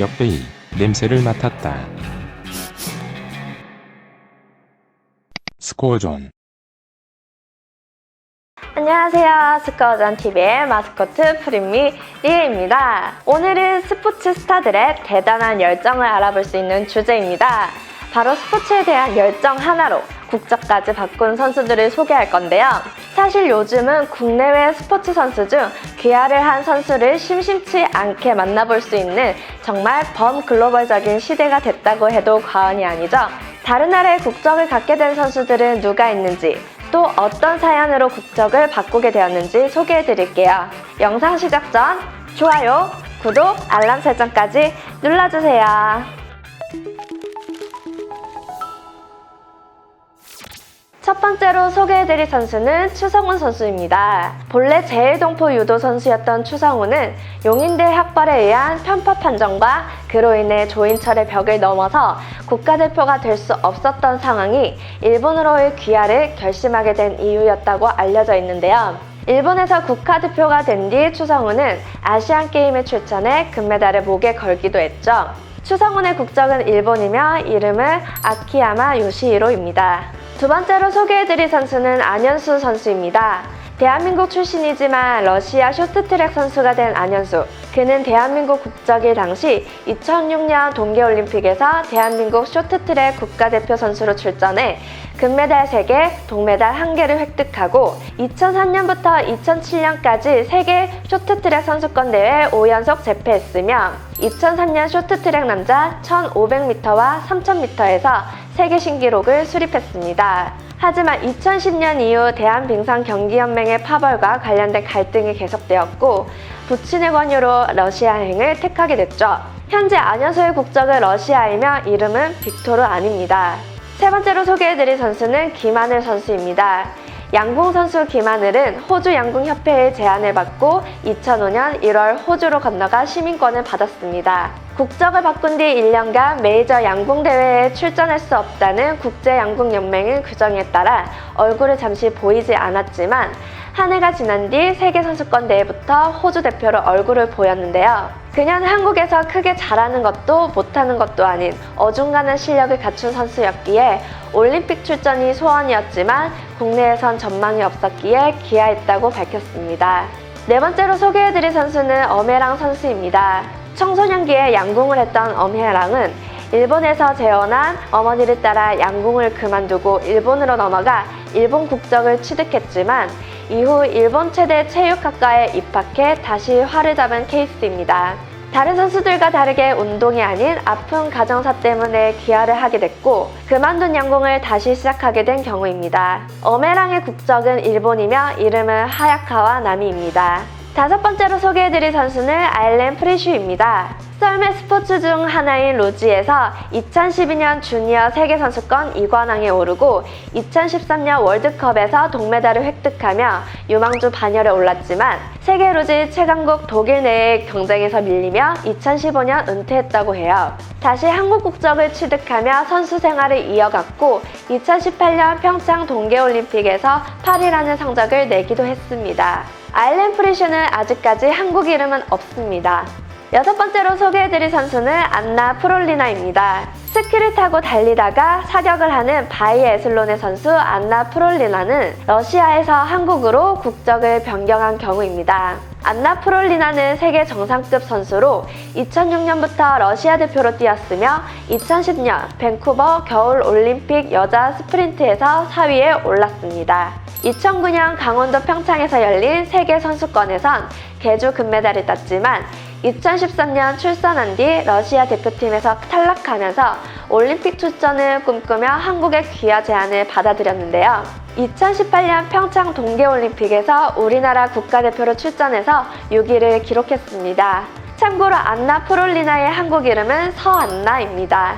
역배이 냄새를 맡았다. 스코어존. 안녕하세요. 스코어존TV의 마스코트 프린미 리에입니다. 오늘은 스포츠 스타들의 대단한 열정을 알아볼 수 있는 주제입니다. 바로 스포츠에 대한 열정 하나로 국적까지 바꾼 선수들을 소개할 건데요. 사실 요즘은 국내외 스포츠 선수 중 귀화를 한 선수를 심심치 않게 만나볼 수 있는 정말 범글로벌적인 시대가 됐다고 해도 과언이 아니죠. 다른 나라의 국적을 갖게 된 선수들은 누가 있는지, 또 어떤 사연으로 국적을 바꾸게 되었는지 소개해 드릴게요. 영상 시작 전 좋아요, 구독, 알람 설정까지 눌러주세요. 첫 번째로 소개해드릴 선수는 추성훈 선수입니다. 본래 제1동포 유도 선수였던 추성훈은 용인대 학벌에 의한 편파 판정과 그로 인해 조인철의 벽을 넘어서 국가대표가 될 수 없었던 상황이 일본으로의 귀화를 결심하게 된 이유였다고 알려져 있는데요. 일본에서 국가대표가 된 뒤 추성훈은 아시안게임에 출전해 금메달을 목에 걸기도 했죠. 추성훈의 국적은 일본이며 이름은 아키야마 요시히로입니다. 두 번째로 소개해드릴 선수는 안현수 선수입니다. 대한민국 출신이지만 러시아 쇼트트랙 선수가 된 안현수. 그는 대한민국 국적일 당시 2006년 동계올림픽에서 대한민국 쇼트트랙 국가대표 선수로 출전해 금메달 3개, 동메달 1개를 획득하고 2003년부터 2007년까지 세계 쇼트트랙 선수권 대회 5연속 재패했으며 2003년 쇼트트랙 남자 1500m와 3000m에서 세계 신기록을 수립했습니다. 하지만 2010년 이후 대한빙상경기연맹의 파벌과 관련된 갈등이 계속되었고 부친의 권유로 러시아행을 택하게 됐죠. 현재 안현수의 국적은 러시아이며 이름은 빅토르 안입니다. 세 번째로 소개해드릴 선수는 김하늘 선수입니다. 양궁 선수 김하늘은 호주 양궁협회의 제안을 받고 2005년 1월 호주로 건너가 시민권을 받았습니다. 국적을 바꾼 뒤 1년간 메이저 양궁 대회에 출전할 수 없다는 국제양궁연맹의 규정에 따라 얼굴을 잠시 보이지 않았지만 한 해가 지난 뒤 세계선수권 대회부터 호주 대표로 얼굴을 보였는데요. 그녀는 한국에서 크게 잘하는 것도 못하는 것도 아닌 어중간한 실력을 갖춘 선수였기에 올림픽 출전이 소원이었지만 국내에선 전망이 없었기에 귀화했다고 밝혔습니다. 네 번째로 소개해드릴 선수는 엄혜랑 선수입니다. 청소년기에 양궁을 했던 엄혜랑은 일본에서 재혼한 어머니를 따라 양궁을 그만두고 일본으로 넘어가 일본 국적을 취득했지만 이후 일본 최대 체육학과에 입학해 다시 활을 잡은 케이스입니다. 다른 선수들과 다르게 운동이 아닌 아픈 가정사 때문에 귀화를 하게 됐고 그만둔 양궁을 다시 시작하게 된 경우입니다. 엄혜랑의 국적은 일본이며 이름은 하야카와 나미입니다. 다섯 번째로 소개해드릴 선수는 아일랜 프리슈입니다. 썰매 스포츠 중 하나인 로지에서 2012년 주니어 세계선수권 2관왕에 오르고 2013년 월드컵에서 동메달을 획득하며 유망주 반열에 올랐지만 세계 로지 최강국 독일 내의 경쟁에서 밀리며 2015년 은퇴했다고 해요. 다시 한국 국적을 취득하며 선수 생활을 이어갔고 2018년 평창 동계올림픽에서 8위라는 성적을 내기도 했습니다. 아일랜 프리슈는 아직까지 한국 이름은 없습니다. 여섯 번째로 소개해드릴 선수는 안나 프롤리나입니다. 스키를 타고 달리다가 사격을 하는 바이애슬론의 선수 안나 프롤리나는 러시아에서 한국으로 국적을 변경한 경우입니다. 안나 프롤리나는 세계 정상급 선수로 2006년부터 러시아 대표로 뛰었으며 2010년 밴쿠버 겨울올림픽 여자 스프린트에서 4위에 올랐습니다. 2009년 강원도 평창에서 열린 세계선수권에선 계주 금메달을 땄지만 2013년 출산한 뒤 러시아 대표팀에서 탈락하면서 올림픽 출전을 꿈꾸며 한국의 귀화 제안을 받아들였는데요. 2018년 평창 동계올림픽에서 우리나라 국가대표로 출전해서 6위를 기록했습니다. 참고로 안나 프롤리나의 한국 이름은 서안나입니다.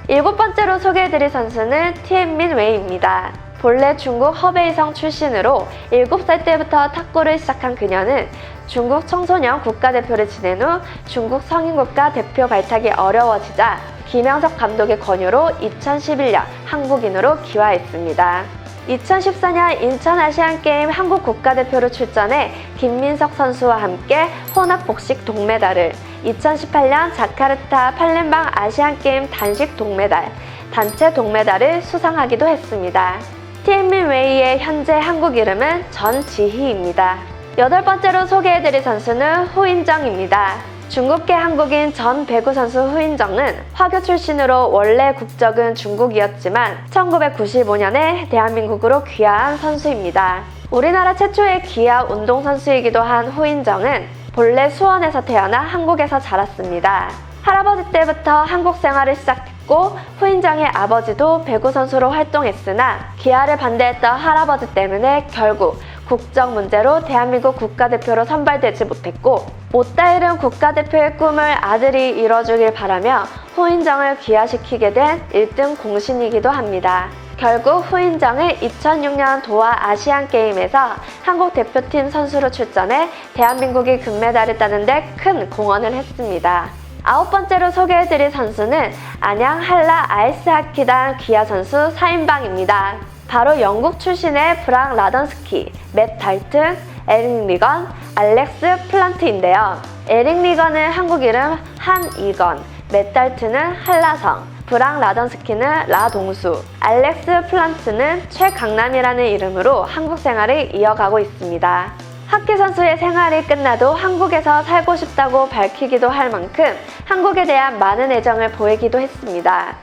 일곱 번째로 소개해드릴 선수는 티엔민 웨이입니다. 본래 중국 허베이성 출신으로 7살 때부터 탁구를 시작한 그녀는 중국 청소년 국가대표를 지낸 후 중국 성인국가 대표 발탁이 어려워지자 김영석 감독의 권유로 2011년 한국인으로 귀화했습니다. 2014년 인천 아시안게임 한국 국가대표로 출전해 김민석 선수와 함께 혼합복식 동메달을, 2018년 자카르타 팔렘방 아시안게임 단식 동메달, 단체 동메달을 수상하기도 했습니다. 티엠민웨이의 현재 한국 이름은 전지희입니다. 8번째로 소개해드릴 선수는 후인정입니다. 중국계 한국인 전 배구 선수 후인정은 화교 출신으로 원래 국적은 중국이었지만 1995년에 대한민국으로 귀화한 선수입니다. 우리나라 최초의 기아 운동선수이기도 한 후인정은 본래 수원에서 태어나 한국에서 자랐습니다. 할아버지 때부터 한국 생활을 시작했고 후인정의 아버지도 배구 선수로 활동했으나 기아를 반대했던 할아버지 때문에 결국 국적 문제로 대한민국 국가대표로 선발되지 못했고, 못다 이룬 국가대표의 꿈을 아들이 이뤄주길 바라며 후인정을 귀화시키게 된 1등 공신이기도 합니다. 결국 후인정은 2006년 도하 아시안게임에서 한국 대표팀 선수로 출전해 대한민국이 금메달을 따는 데 큰 공헌을 했습니다. 9번째로 소개해드릴 선수는 안양 한라 아이스하키단 귀화 선수 4인방입니다. 바로 영국 출신의 브랑 라던스키, 맷 달튼, 에릭 리건, 알렉스 플란트인데요. 에릭 리건은 한국 이름 한이건, 맷 달튼은 한라성, 브랑 라던스키는 라동수, 알렉스 플란트는 최강남이라는 이름으로 한국 생활을 이어가고 있습니다. 하키 선수의 생활이 끝나도 한국에서 살고 싶다고 밝히기도 할 만큼 한국에 대한 많은 애정을 보이기도 했습니다.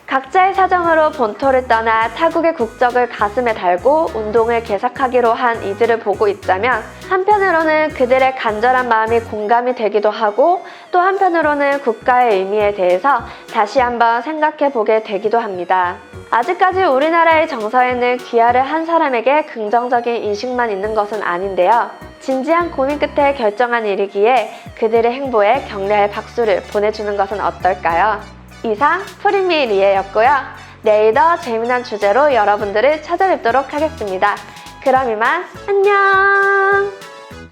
각자의 사정으로 본토를 떠나 타국의 국적을 가슴에 달고 운동을 계속하기로 한 이들을 보고 있자면, 한편으로는 그들의 간절한 마음이 공감이 되기도 하고 또 한편으로는 국가의 의미에 대해서 다시 한번 생각해 보게 되기도 합니다. 아직까지 우리나라의 정서에는 귀화를 한 사람에게 긍정적인 인식만 있는 것은 아닌데요. 진지한 고민 끝에 결정한 일이기에 그들의 행보에 격려의 박수를 보내주는 것은 어떨까요? 이상 프리미 리에였고요. 내일 더 재미난 주제로 여러분들을 찾아뵙도록 하겠습니다. 그럼 이만 안녕!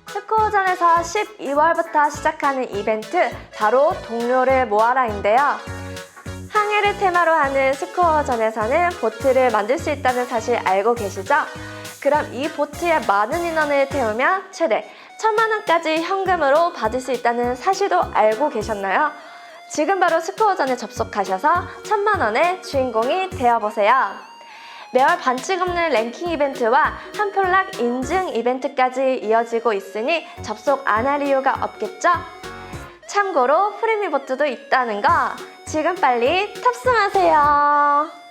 스코어전에서 12월부터 시작하는 이벤트, 바로 동료를 모아라인데요. 항해를 테마로 하는 스코어전에서는 보트를 만들 수 있다는 사실 알고 계시죠? 그럼 이 보트에 많은 인원을 태우면 최대 1000만원까지 현금으로 받을 수 있다는 사실도 알고 계셨나요? 지금 바로 스코어전에 접속하셔서 1000만원의 주인공이 되어보세요. 매월 반칙 없는 랭킹 이벤트와 한폴락 인증 이벤트까지 이어지고 있으니 접속 안 할 이유가 없겠죠? 참고로 프리미보트도 있다는 거 지금 빨리 탑승하세요.